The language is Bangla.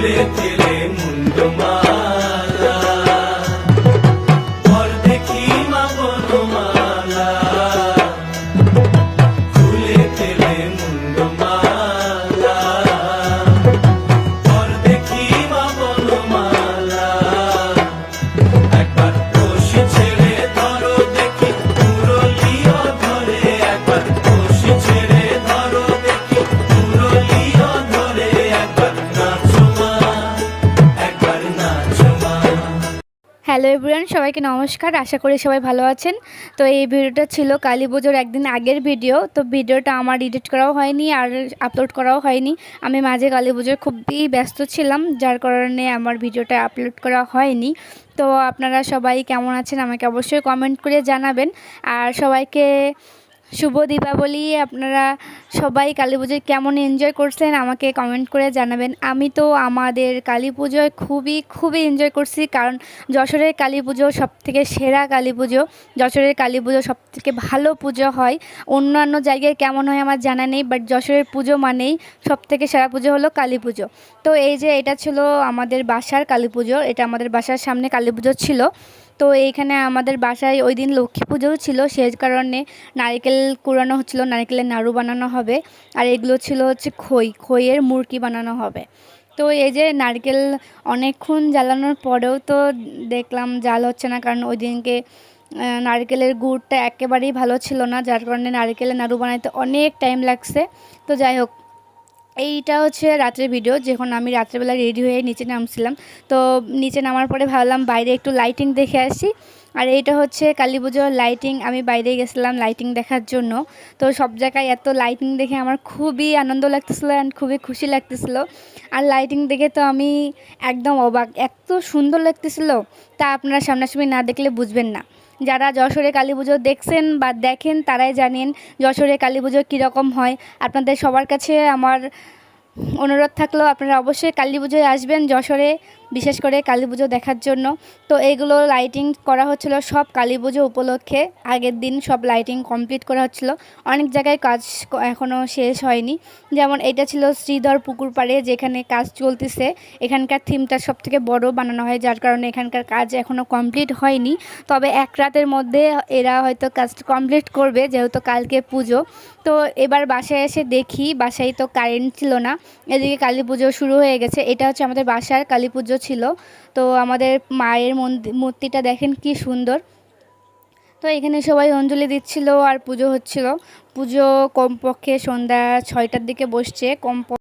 তেলে মুন্ডমালা বর দেখি মা বনমালা ফুলে তেলে মুন্ডমালা বর দেখি মা বনমালা একবার বসে ছেড়ে ধরো দেখি মুরলিও ধরে একবার বসে ছেড়ে ধরো দেখি মুরলিও ধরে একবার নাচো মা একবার নাচো মা। হ্যালো এভরিওয়ান, সবাইকে নমস্কার। আশা করি সবাই ভালো আছেন। তো এই ভিডিওটা ছিল কালী পুজোর একদিন আগের ভিডিও। তো ভিডিওটা আমার এডিট করাও হয়নি আর আপলোড করাও হয়নি। আমি মাঝে কালী পুজোয় খুবই ব্যস্ত ছিলাম, যার কারণে আমার ভিডিওটা আপলোড করা হয়নি। তো আপনারা সবাই কেমন আছেন আমাকে অবশ্যই কমেন্ট করে জানাবেন। আর সবাইকে শুভ দীপাবলি। আপনারা সবাই কালী পুজোয় কেমন এনজয় করছেন আমাকে কমেন্ট করে জানাবেন। আমি তো আমাদের কালী পুজোয় খুবই এনজয় করছি, কারণ যশোরের কালী পুজো সবথেকে সেরা কালী পুজো। যশোরের কালী পুজো সবথেকে ভালো পুজো হয়। অন্যান্য জায়গায় কেমন হয় আমার জানা নেই, বাট যশোরের পুজো মানেই সবথেকে সেরা পুজো হলো কালী পুজো। তো এই যে এটা ছিল আমাদের বাসার কালী পুজো, এটা আমাদের বাসার সামনে কালী পুজো ছিল। তো এইখানে আমাদের বাসায় ওই দিন লক্ষ্মী পুজোও ছিল, সেই কারণে নারকেল কুড়ানো হচ্ছিলো, নারকেলের নাড়ু বানানো হবে। আর এগুলো ছিল হচ্ছে খইয়ের মুরকি বানানো হবে। তো এই যে নারকেল অনেকক্ষণ জ্বালানোর পরেও তো দেখলাম জাল হচ্ছে না, কারণ ওই দিনকে নারকেলের গুড়টা একেবারেই ভালো ছিল না, যার কারণে নারকেলের নাড়ু বানাইতে অনেক টাইম লাগছে। তো যাই হোক, এইটা হচ্ছে রাত্রের ভিডিও, যখন আমি রাত্রেবেলা রেডি হয়ে নিচে নামছিলাম। তো নিচে নামার পরে ভাবলাম বাইরে একটু লাইটিং দেখে আসি। আর এইটা হচ্ছে কালী পুজোর লাইটিং। আমি বাইরে গেছিলাম লাইটিং দেখার জন্য। তো সব জায়গায় এত লাইটিং দেখে আমার খুবই আনন্দ লাগতেছিলো অ্যান্ড খুবই খুশি লাগতেছিলো। আর লাইটিং দেখে তো আমি একদম অবাক, এত সুন্দর লাগতেছিলো, তা আপনারা সামনাসামনি না দেখলে বুঝবেন না। যারা যশোরে কালী পুজো দেখছেন বা দেখেন তারাই জানেন যশোরে কালী পুজো কীরকম হয়। আপনাদের সবার কাছে আমার অনুরোধ থাকলো আপনারা অবশ্যই কালী পুজোয় আসবেন যশোরে, বিশেষ করে কালী পুজো দেখার জন্য। তো এইগুলো লাইটিং করা হচ্ছিল সব কালী পুজো উপলক্ষে। আগের দিন সব লাইটিং কমপ্লিট করা হচ্ছিল। অনেক জায়গায় কাজ এখনও শেষ হয়নি। যেমন এটা ছিল শ্রীধর পুকুর পাড়ে, যেখানে কাজ চলতেছে। এখানকার থিমটা সবথেকে বড় বানানো হয়, যার কারণে এখানকার কাজ এখনও কমপ্লিট হয়নি। তবে এক রাতের মধ্যে এরা হয়তো কাজটা কমপ্লিট করবে, যেহেতু কালকে পুজো। তো এবার বাসায় এসে দেখি বাসায় তো কারেন্ট ছিল না, এদিকে কালী পুজো শুরু হয়ে গেছে। এটা হচ্ছে আমাদের বাসার কালী পুজো ছিল। তো আমাদের মায়ের মূর্তিটা দেখেন কি সুন্দর। তো এখানে সবাই অঞ্জলি দিচ্ছিল আর পুজো হচ্ছিল। পুজো কমপক্ষে সন্ধ্যা 6টার দিকে বসছে,